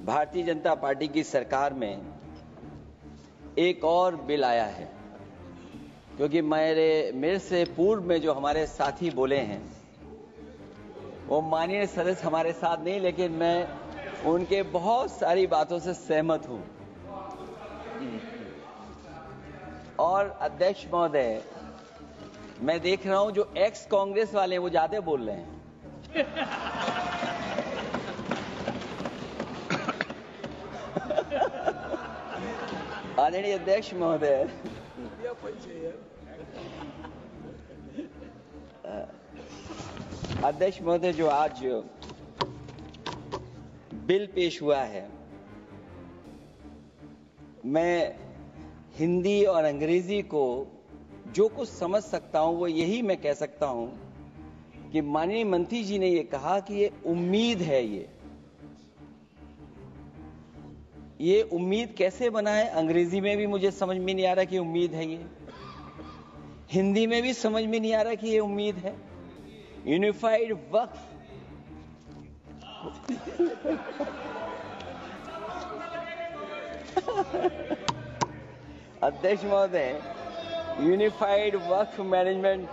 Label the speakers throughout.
Speaker 1: Bharatiya Janata party की सरकार में एक और बिल आया है, क्योंकि मेरे से पूर्व में जो हमारे साथी बोले हैं वो माननीय सदस्य हमारे साथ नहीं, लेकिन मैं उनके बहुत सारी बातों से सहमत हूं। और अध्यक्ष महोदय, मैं देख रहा हूं जो एक्स कांग्रेस वाले हैं वो ज्यादा बोल रहे हैं। आदरणीय अध्यक्ष महोदय, अध्यक्ष महोदय, जो आज बिल पेश हुआ है, मैं हिंदी और अंग्रेजी को जो कुछ समझ सकता हूं वो यही मैं कह सकता हूं कि माननीय मंत्री जी ने ये कहा कि ये उम्मीद है। ये उम्मीद कैसे बना है, अंग्रेजी में भी मुझे समझ में नहीं आ रहा कि उम्मीद है, ये हिंदी में भी समझ में नहीं आ रहा कि ये उम्मीद है। यूनिफाइड वक्फ अध्यक्ष महोदय, यूनिफाइड वक्फ मैनेजमेंट,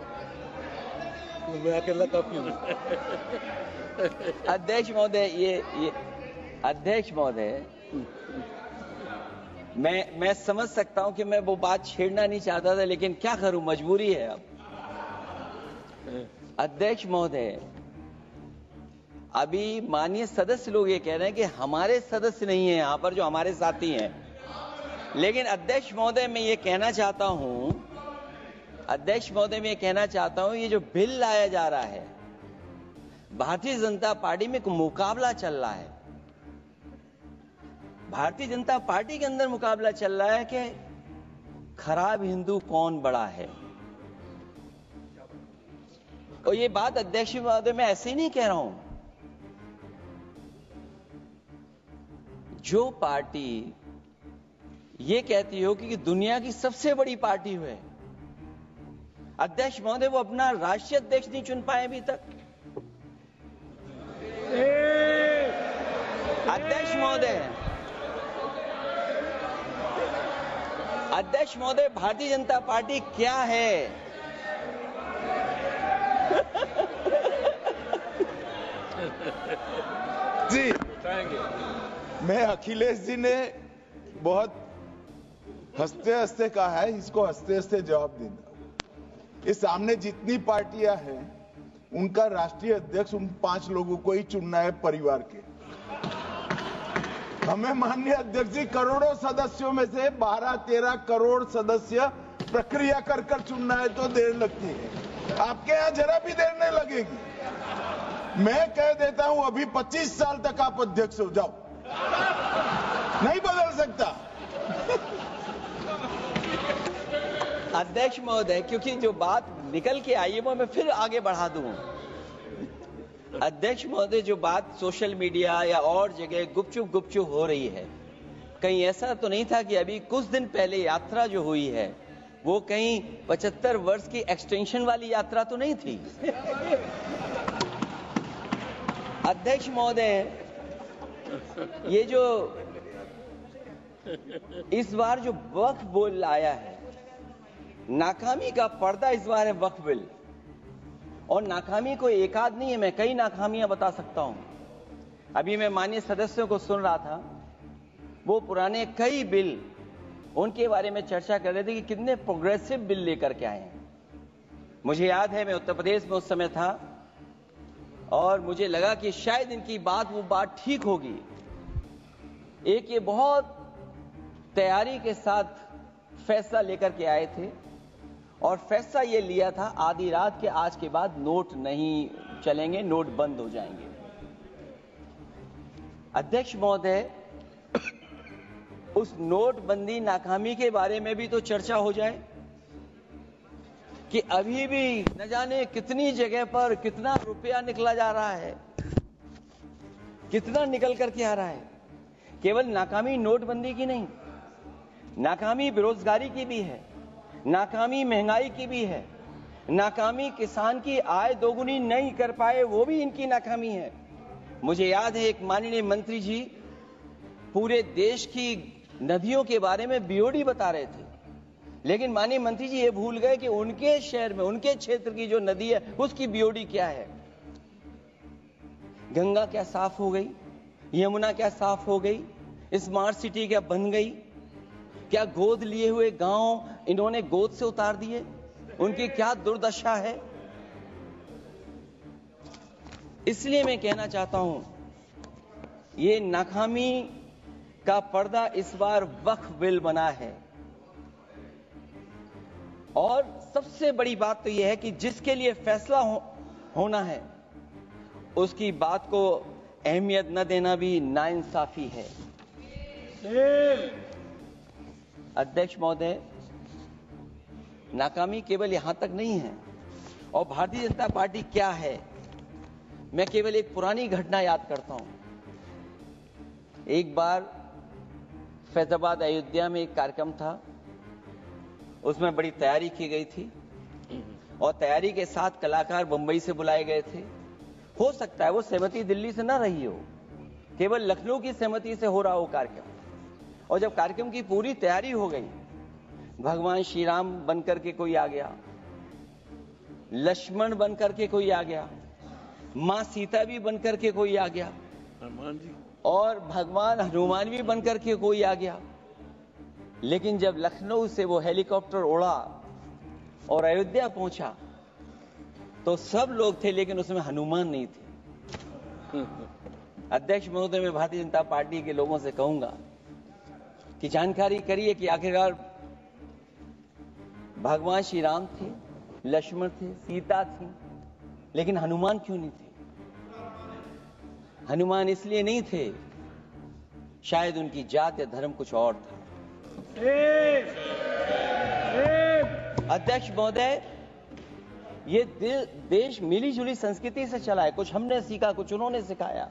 Speaker 1: अध्यक्ष महोदय, ये अध्यक्ष महोदय, मैं समझ सकता हूं कि मैं वो बात छेड़ना नहीं चाहता था, लेकिन क्या करूं, मजबूरी है। अब अध्यक्ष महोदय, अभी माननीय सदस्य लोग ये कह रहे हैं कि हमारे सदस्य नहीं है यहां पर, जो हमारे साथी हैं, लेकिन अध्यक्ष महोदय मैं ये कहना चाहता हूं, अध्यक्ष महोदय मैं ये कहना चाहता हूं, ये जो बिल लाया जा रहा है, भारतीय जनता पार्टी में एक मुकाबला चल रहा है। भारतीय जनता पार्टी के अंदर मुकाबला चल रहा है कि खराब हिंदू कौन बड़ा है। और ये बात अध्यक्ष महोदय मैं ऐसे ही नहीं कह रहा हूं। जो पार्टी ये कहती हो कि दुनिया की सबसे बड़ी पार्टी है, अध्यक्ष महोदय वो अपना राष्ट्रीय अध्यक्ष नहीं चुन पाए अभी तक। अध्यक्ष महोदय, भारतीय जनता पार्टी क्या है?
Speaker 2: जी, मैं अखिलेश जी ने बहुत हंसते हंसते कहा है, इसको हंसते हंसते जवाब देना। इस सामने जितनी पार्टियां हैं उनका राष्ट्रीय अध्यक्ष उन 5 लोगों को ही चुनना है, परिवार के। हमें माननीय अध्यक्ष जी करोड़ों सदस्यों में से 12-13 करोड़ सदस्य प्रक्रिया कर कर चुनना है तो देर लगती है। आपके यहां जरा भी देर नहीं लगेगी। मैं कह देता हूं अभी 25 साल तक आप अध्यक्ष हो जाओ, नहीं बदल सकता।
Speaker 1: अध्यक्ष महोदय, क्योंकि जो बात निकल के आई है वो मैं फिर आगे बढ़ा दूं। अध्यक्ष महोदय, जो बात सोशल मीडिया या और जगह गुपचुप हो रही है, कहीं ऐसा तो नहीं था कि अभी कुछ दिन पहले यात्रा जो हुई है वो कहीं 75 वर्ष की एक्सटेंशन वाली यात्रा तो नहीं थी। अध्यक्ष महोदय, ये जो इस बार जो वक्फ बिल आया है, नाकामी का पर्दा इस बार है वक्फ बिल। और नाकामी कोई एक आध नहीं है, मैं कई नाकामियां बता सकता हूं। अभी मैं माननीय सदस्यों को सुन रहा था, वो पुराने कई बिल उनके बारे में चर्चा कर रहे थे कि कितने प्रोग्रेसिव बिल लेकर के आए हैं। मुझे याद है मैं उत्तर प्रदेश में उस समय था और मुझे लगा कि शायद इनकी वो बात ठीक होगी। एक ये बहुत तैयारी के साथ फैसला लेकर के आए थे और फैसला ये लिया था आधी रात के आज के बाद नोट नहीं चलेंगे, नोट बंद हो जाएंगे। अध्यक्ष महोदय, उस नोटबंदी नाकामी के बारे में भी तो चर्चा हो जाए कि अभी भी न जाने कितनी जगह पर कितना रुपया निकला जा रहा है, कितना निकल करके आ रहा है। केवल नाकामी नोटबंदी की नहीं, नाकामी बेरोजगारी की भी है, नाकामी महंगाई की भी है, नाकामी किसान की आय दोगुनी नहीं कर पाए वो भी इनकी नाकामी है। मुझे याद है एक माननीय मंत्री जी पूरे देश की नदियों के बारे में बीओडी बता रहे थे, लेकिन माननीय मंत्री जी ये भूल गए कि उनके शहर में, उनके क्षेत्र की जो नदी है उसकी बीओडी क्या है। गंगा क्या साफ हो गई, यमुना क्या साफ हो गई, स्मार्ट सिटी क्या बन गई, क्या गोद लिए हुए गांव इन्होंने गोद से उतार दिए, उनकी क्या दुर्दशा है। इसलिए मैं कहना चाहता हूं, ये नाकामी का पर्दा इस बार वक्फ बिल बना है। और सबसे बड़ी बात तो यह है कि जिसके लिए फैसला होना है उसकी बात को अहमियत न देना भी नाइंसाफी है। अध्यक्ष महोदय, नाकामी केवल यहां तक नहीं है। और भारतीय जनता पार्टी क्या है, मैं केवल एक पुरानी घटना याद करता हूं। एक बार फैजाबाद अयोध्या में एक कार्यक्रम था, उसमें बड़ी तैयारी की गई थी और तैयारी के साथ कलाकार मुंबई से बुलाए गए थे। हो सकता है वो सहमति दिल्ली से ना रही हो, केवल लखनऊ की सहमति से हो रहा हो कार्यक्रम। और जब कार्यक्रम की पूरी तैयारी हो गई, भगवान श्री राम बनकर के कोई आ गया, लक्ष्मण बनकर के कोई आ गया, मां सीता भी बनकर के कोई आ गया, हनुमान जी, और भगवान हनुमान भी बनकर के कोई आ गया। लेकिन जब लखनऊ से वो हेलीकॉप्टर उड़ा और अयोध्या पहुंचा तो सब लोग थे, लेकिन उसमें हनुमान नहीं थे। अध्यक्ष महोदय, मैं भारतीय जनता पार्टी के लोगों से कहूंगा कि जानकारी करिए कि आखिरकार भगवान श्री राम थे, लक्ष्मण थे, सीता थी, लेकिन हनुमान क्यों नहीं थे? हनुमान इसलिए नहीं थे, शायद उनकी जात या धर्म कुछ और था। अध्यक्ष महोदय, ये देश मिली जुली संस्कृति से चला है। कुछ हमने सीखा, कुछ उन्होंने सिखाया।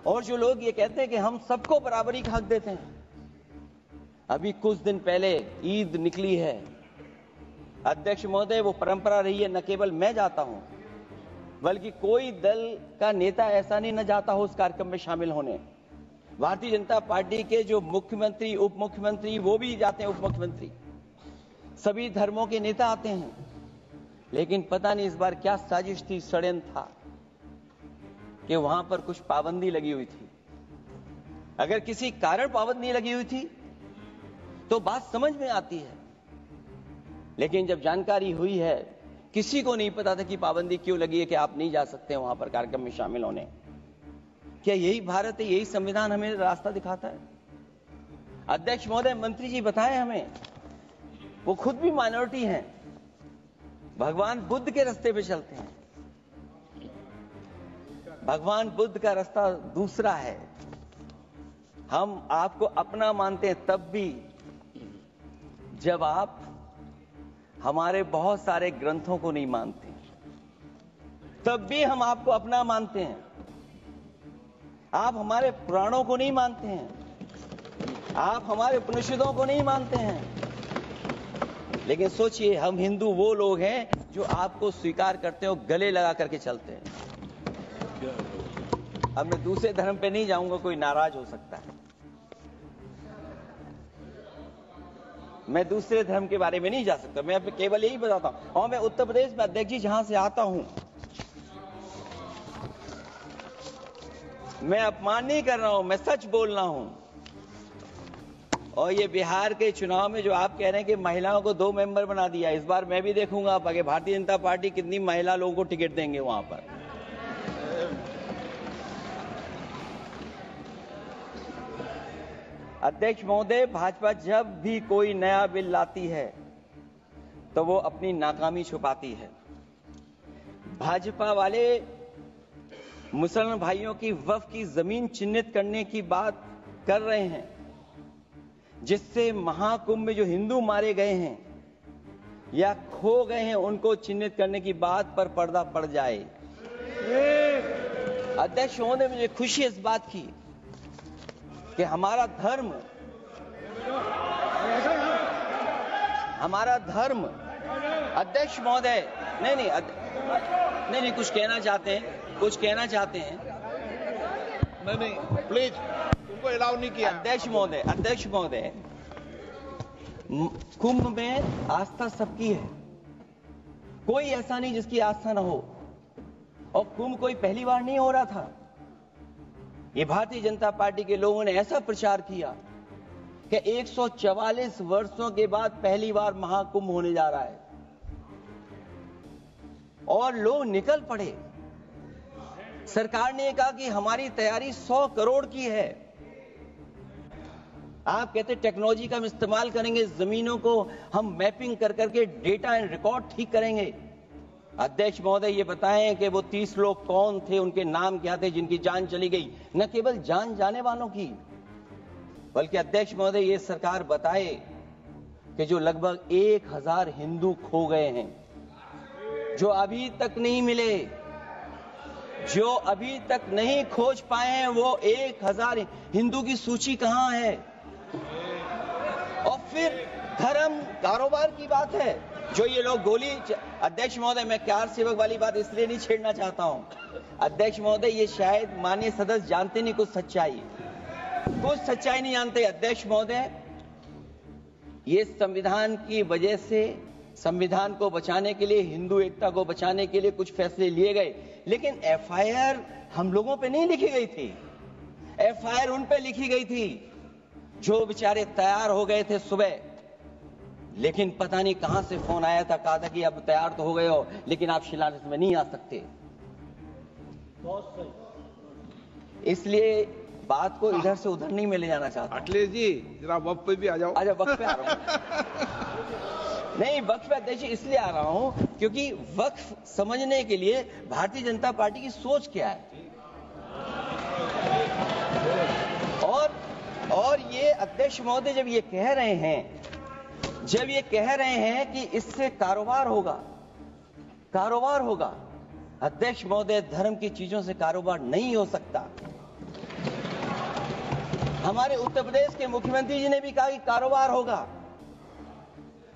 Speaker 1: और जो लोग ये कहते हैं कि हम सबको बराबरी का हक देते हैं, अभी कुछ दिन पहले ईद निकली है। अध्यक्ष महोदय, वो परंपरा रही है, न केवल मैं जाता हूं बल्कि कोई दल का नेता ऐसा नहीं न जाता हो उस कार्यक्रम में शामिल होने। भारतीय जनता पार्टी के जो मुख्यमंत्री, उप मुख्यमंत्री, वो भी जाते हैं, उप मुख्यमंत्री, सभी धर्मों के नेता आते हैं। लेकिन पता नहीं इस बार क्या साजिश थी, षड्यंत्र था कि वहां पर कुछ पाबंदी लगी हुई थी। अगर किसी कारण पाबंदी लगी हुई थी तो बात समझ में आती है, लेकिन जब जानकारी हुई है, किसी को नहीं पता था कि पाबंदी क्यों लगी है कि आप नहीं जा सकते वहां पर कार्यक्रम में शामिल होने। क्या यही भारत है, यही संविधान हमें रास्ता दिखाता है? अध्यक्ष महोदय, मंत्री जी बताएं हमें, वो खुद भी माइनॉरिटी हैं, भगवान बुद्ध के रास्ते पे चलते हैं। भगवान बुद्ध का रास्ता दूसरा है। हम आपको अपना मानते हैं तब भी जब आप हमारे बहुत सारे ग्रंथों को नहीं मानते, तब भी हम आपको अपना मानते हैं। आप हमारे पुराणों को नहीं मानते हैं, आप हमारे उपनिषदों को नहीं मानते हैं, लेकिन सोचिए, हम हिंदू वो लोग हैं जो आपको स्वीकार करते हैं और गले लगा करके चलते हैं। अब मैं दूसरे धर्म पे नहीं जाऊंगा, कोई नाराज हो सकता है। मैं दूसरे धर्म के बारे में नहीं जा सकता, मैं केवल यही बताता हूं। और मैं उत्तर प्रदेश में, अध्यक्ष जी, जहां से आता हूं, मैं अपमान नहीं कर रहा हूं, मैं सच बोल रहा हूं। और ये बिहार के चुनाव में जो आप कह रहे हैं कि महिलाओं को 2 मेंबर बना दिया, इस बार मैं भी देखूंगा आप आगे भारतीय जनता पार्टी कितनी महिला लोगों को टिकट देंगे वहां पर। अध्यक्ष महोदय, भाजपा जब भी कोई नया बिल लाती है तो वो अपनी नाकामी छुपाती है। भाजपा वाले मुसलमान भाइयों की वक्फ की जमीन चिन्हित करने की बात कर रहे हैं, जिससे महाकुंभ में जो हिंदू मारे गए हैं या खो गए हैं उनको चिन्हित करने की बात पर पर्दा पड़ जाए। अध्यक्ष महोदय, मुझे खुशी इस बात की कि हमारा धर्म अध्यक्ष महोदय, नहीं, कुछ कहना चाहते हैं, नहीं, प्लीज।
Speaker 3: को अलाउ नहीं किया।
Speaker 1: अध्यक्ष महोदय, कुंभ में आस्था सबकी है, कोई ऐसा नहीं जिसकी आस्था ना हो। और कुंभ कोई पहली बार नहीं हो रहा था। ये भारतीय जनता पार्टी के लोगों ने ऐसा प्रचार किया कि 144 वर्षों के बाद पहली बार महाकुंभ होने जा रहा है और लोग निकल पड़े। सरकार ने कहा कि हमारी तैयारी 100 करोड़ की है। आप कहते टेक्नोलॉजी का हम इस्तेमाल करेंगे, जमीनों को हम मैपिंग कर करके डेटा एंड रिकॉर्ड ठीक करेंगे। अध्यक्ष महोदय ये बताएं कि वो 30 लोग कौन थे, उनके नाम क्या थे जिनकी जान चली गई, न केवल जान जाने वालों की, बल्कि अध्यक्ष महोदय ये सरकार बताए कि जो लगभग 1000 हिंदू खो गए हैं, जो अभी तक नहीं मिले, जो अभी तक नहीं खोज पाए हैं, वो 1000 हिंदू की सूची कहां है? और फिर धर्म कारोबार की बात है, जो ये लोग गोली। अध्यक्ष महोदय मैं कार सेवक वाली बात इसलिए नहीं छेड़ना चाहता हूं। अध्यक्ष महोदय ये शायद माननीय सदस्य जानते नहीं कुछ सच्चाई नहीं जानते। अध्यक्ष महोदय ये संविधान की वजह से, संविधान को बचाने के लिए, हिंदू एकता को बचाने के लिए कुछ फैसले लिए गए, लेकिन एफआईआर हम लोगों पे नहीं लिखी गई थी। एफआईआर उन पे लिखी गई थी जो बेचारे तैयार हो गए थे सुबह, लेकिन पता नहीं कहां से फोन आया था, कहा था कि अब तैयार तो हो गए हो लेकिन आप शिलान्यास में नहीं आ सकते। इसलिए बात को इधर से उधर नहीं में ले जाना चाहता।
Speaker 3: अखिलेश जी जरा वक्त पे भी आ जाओ।
Speaker 1: अच्छा वक्त पे आ रहा हूं। नहीं, वक्त पे अध्यक्ष इसलिए आ रहा हूं क्योंकि वक्त समझने के लिए भारतीय जनता पार्टी की सोच क्या है। और ये अध्यक्ष महोदय जब ये कह रहे हैं कि इससे कारोबार होगा, अध्यक्ष महोदय धर्म की चीजों से कारोबार नहीं हो सकता। हमारे उत्तर प्रदेश के मुख्यमंत्री जी ने भी कहा कि कारोबार होगा।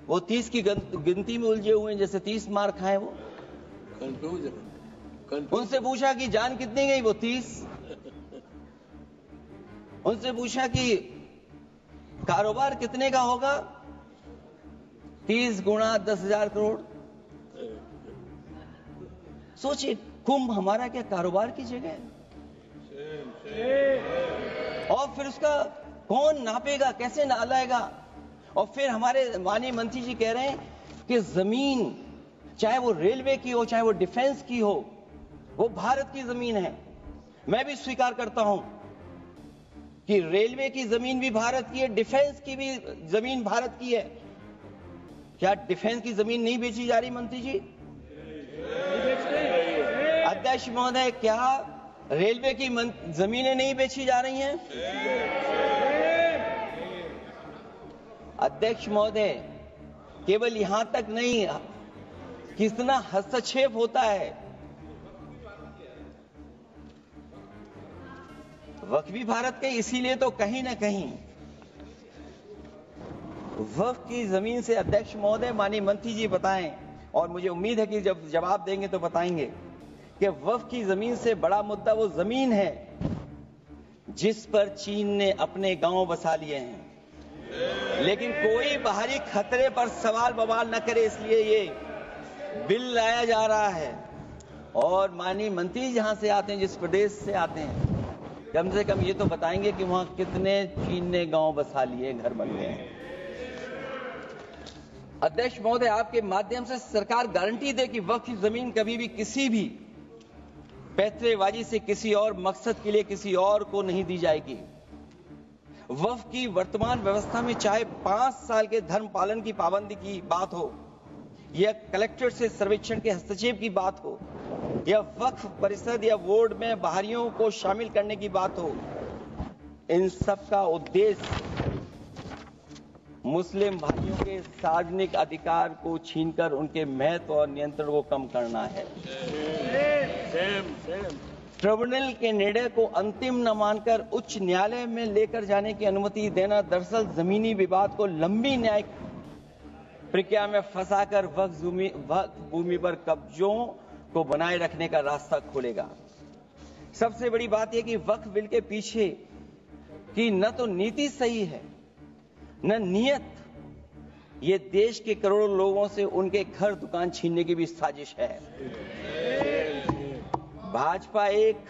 Speaker 1: वो 30 की गिनती में उलझे हुए हैं, जैसे 30 मार खाए वो। उनसे पूछा कि जान कितनी गई, वो 30। उनसे पूछा कि कारोबार कितने का होगा, 30 गुणा 10,000 करोड़। सोचिए, कुंभ हमारा क्या कारोबार की जगह है? और फिर उसका कौन नापेगा, कैसे नालाएगा? और फिर हमारे माननीय मंत्री जी कह रहे हैं कि जमीन, चाहे वो रेलवे की हो, चाहे वो डिफेंस की हो, वो भारत की जमीन है। मैं भी स्वीकार करता हूं कि रेलवे की जमीन भी भारत की है, डिफेंस की भी जमीन भारत की है। क्या डिफेंस की जमीन नहीं बेची जा रही मंत्री जी? अध्यक्ष महोदय क्या रेलवे की जमीनें नहीं बेची जा रही हैं? अध्यक्ष महोदय केवल यहां तक नहीं, कितना हस्तक्षेप होता है। वक्फ भी भारत के, इसीलिए तो कहीं ना कहीं वक्फ की जमीन से, अध्यक्ष महोदय माननीय मंत्री जी बताएं, और मुझे उम्मीद है कि जब जवाब देंगे तो बताएंगे कि वक्फ की जमीन से बड़ा मुद्दा वो जमीन है जिस पर चीन ने अपने गांव बसा लिए हैं, लेकिन कोई बाहरी खतरे पर सवाल बवाल न करे, इसलिए ये बिल लाया जा रहा है। और माननीय मंत्री जहां से आते हैं, जिस प्रदेश से आते हैं, कम से कम ये तो बताएंगे कि वहां कितने चीन ने गांव बसा लिए, घर बन गए हैं। अध्यक्ष महोदय आपके माध्यम से सरकार गारंटी दे कि वक्फ की जमीन कभी भी किसी भी पैतरेबाजी से किसी और मकसद के लिए किसी और को नहीं दी जाएगी। वक्फ की वर्तमान व्यवस्था में चाहे 5 साल के धर्म पालन की पाबंदी की बात हो, या कलेक्टर से सर्वेक्षण के हस्तक्षेप की बात हो, या वक्फ परिषद या बोर्ड में बाहरियों को शामिल करने की बात हो, इन सब का उद्देश्य मुस्लिम भाइयों के सार्वजनिक अधिकार को छीनकर उनके महत्व और नियंत्रण को कम करना है। ट्रिब्यूनल के निर्णय को अंतिम न मानकर उच्च न्यायालय में लेकर जाने की अनुमति देना दरअसल जमीनी विवाद को लंबी न्यायिक प्रक्रिया में फंसाकर वक्फ भूमि पर कब्जों को बनाए रखने का रास्ता खोलेगा। सबसे बड़ी बात यह कि वक्फ बिल के पीछे कि न तो नीति सही है न नीयत, ये देश के करोड़ों लोगों से उनके घर दुकान छीनने की भी साजिश है। भाजपा एक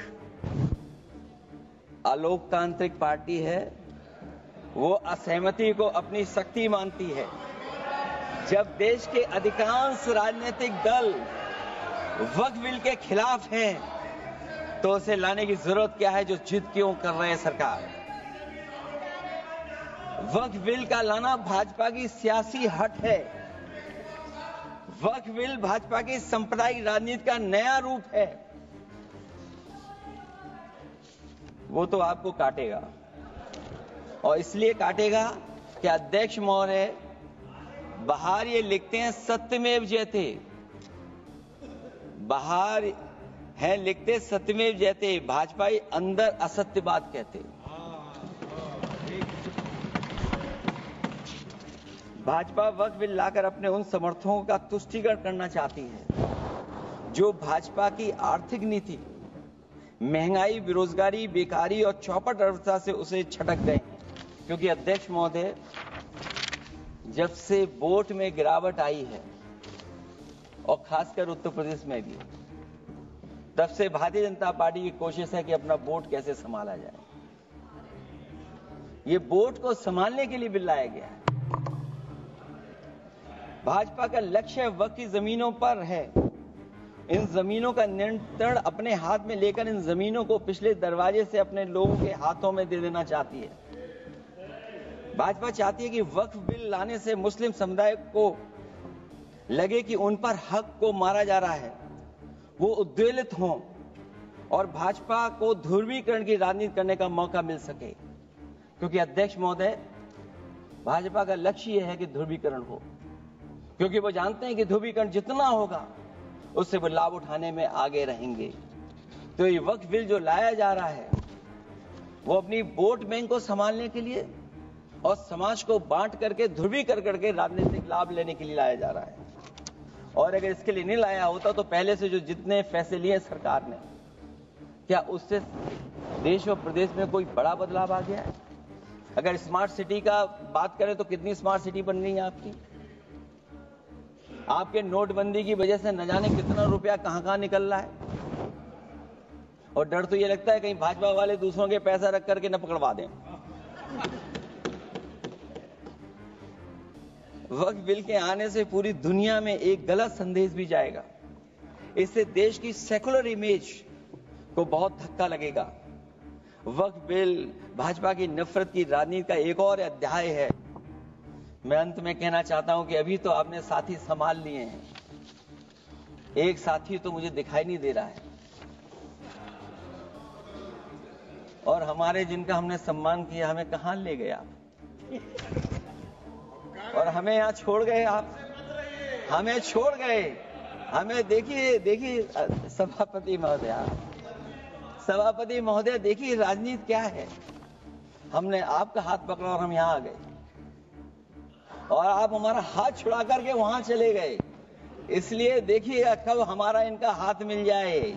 Speaker 1: अलोकतांत्रिक पार्टी है, वो असहमति को अपनी शक्ति मानती है। जब देश के अधिकांश राजनीतिक दल वक्फ बिल के खिलाफ हैं, तो उसे लाने की जरूरत क्या है जो जिद क्यों कर रहे हैं सरकार? वक्फ बिल का लाना भाजपा की सियासी हट है। वक्फ बिल भाजपा की सांप्रदायिक राजनीति का नया रूप है। वो तो आपको काटेगा, और इसलिए काटेगा कि अध्यक्ष महोदय बाहर ये लिखते हैं सत्यमेव जयते, बाहर है लिखते सत्यमेव जयते, भाजपाई अंदर असत्य बात कहते। भाजपा वक्फ बिल लाकर अपने उन समर्थकों का तुष्टीकरण करना चाहती है जो भाजपा की आर्थिक नीति, महंगाई, बेरोजगारी, बेकारी और चौपट अर्थव्यवस्था से उसे छटक गए हैं। क्योंकि अध्यक्ष महोदय, जब से वोट में गिरावट आई है और खासकर उत्तर प्रदेश में भी, तब से भारतीय जनता पार्टी की कोशिश है कि अपना वोट कैसे संभाला जाए। ये वोट को संभालने के लिए बिल लाया गया है। भाजपा का लक्ष्य वक्फ की जमीनों पर है। इन जमीनों का नियंत्रण अपने हाथ में लेकर इन जमीनों को पिछले दरवाजे से अपने लोगों के हाथों में दे देना चाहती है। भाजपा चाहती है कि वक्फ बिल लाने से मुस्लिम समुदाय को लगे कि उन पर हक को मारा जा रहा है, वो उद्वेलित हों और भाजपा को ध्रुवीकरण की राजनीति करने का मौका मिल सके। क्योंकि अध्यक्ष महोदय, भाजपा का लक्ष्य यह है कि ध्रुवीकरण हो, क्योंकि वो जानते हैं कि ध्रुवीकरण जितना होगा उससे वो लाभ उठाने में आगे रहेंगे। तो ये वक्फ बिल जो लाया जा रहा है वो अपनी वोट बैंक को संभालने के लिए और समाज को बांट करके ध्रुवीकरण करके राजनीतिक लाभ लेने के लिए लाया जा रहा है। और अगर इसके लिए नहीं लाया होता तो पहले से जो जितने फैसले लिए सरकार ने, क्या उससे देश और प्रदेश में कोई बड़ा बदलाव आ गया है? अगर स्मार्ट सिटी का बात करें तो कितनी स्मार्ट सिटी बन रही है आपकी? आपके नोटबंदी की वजह से न जाने कितना रुपया कहां निकल रहा है। और डर तो ये लगता है कहीं भाजपा वाले दूसरों के पैसा रख करके न पकड़वा दें। वक्फ बिल के आने से पूरी दुनिया में एक गलत संदेश भी जाएगा। इससे देश की सेकुलर इमेज को बहुत धक्का लगेगा। वक्फ बिल भाजपा की नफरत की राजनीति का एक और अध्याय है। मैं अंत में कहना चाहता हूं कि अभी तो आपने साथी संभाल लिए हैं, एक साथी तो मुझे दिखाई नहीं दे रहा है, और हमारे जिनका हमने सम्मान किया हमें कहां ले गए आप, और हमें यहां छोड़ गए आप, हमें छोड़ गए। हमें देखिए सभापति महोदय देखिए राजनीति क्या है। हमने आपका हाथ पकड़ा और हम यहां आ गए, और आप हमारा हाथ छुड़ा करके वहां चले गए। इसलिए देखिए कब हमारा इनका हाथ मिल जाए।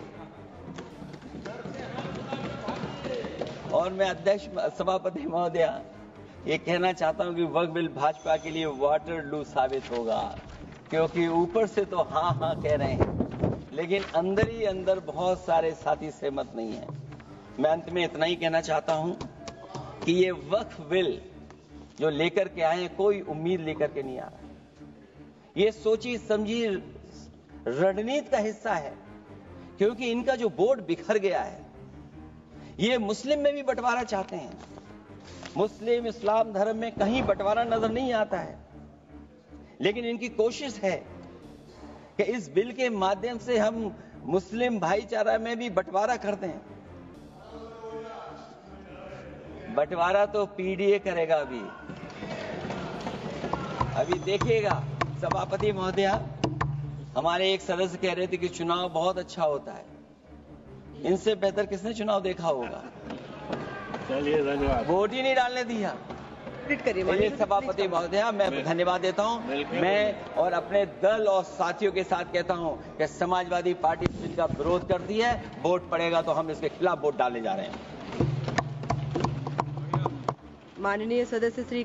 Speaker 1: और मैं अध्यक्ष सभापति महोदय ये कहना चाहता हूं कि वक्फ बिल भाजपा के लिए वाटरलू साबित होगा, क्योंकि ऊपर से तो हाँ कह रहे हैं, लेकिन अंदर ही अंदर बहुत सारे साथी सहमत नहीं है। मैं अंत में इतना ही कहना चाहता हूं कि ये वक्फ बिल जो लेकर के आए कोई उम्मीद लेकर के नहीं आ रहा, ये सोची समझी रणनीति का हिस्सा है। क्योंकि इनका जो वोट बिखर गया है, ये मुस्लिम में भी बंटवारा चाहते हैं। मुस्लिम इस्लाम धर्म में कहीं बंटवारा नजर नहीं आता है, लेकिन इनकी कोशिश है कि इस बिल के माध्यम से हम मुस्लिम भाईचारा में भी बंटवारा करते हैं। बंटवारा तो पीडीए करेगा। अभी देखिएगा सभापति महोदया, हमारे एक सदस्य कह रहे थे कि चुनाव बहुत अच्छा होता है। इनसे बेहतर किसने चुनाव देखा होगा?
Speaker 3: चलिए धन्यवाद।
Speaker 1: वोट ही नहीं डालने दिया। चलिए सभापति महोदया, मैं धन्यवाद देता हूं। मैं और अपने दल और साथियों के साथ कहता हूं कि समाजवादी पार्टी जिनका विरोध करती है, वोट पड़ेगा तो हम इसके खिलाफ वोट डालने जा रहे हैं।
Speaker 4: माननीय सदस्य श्री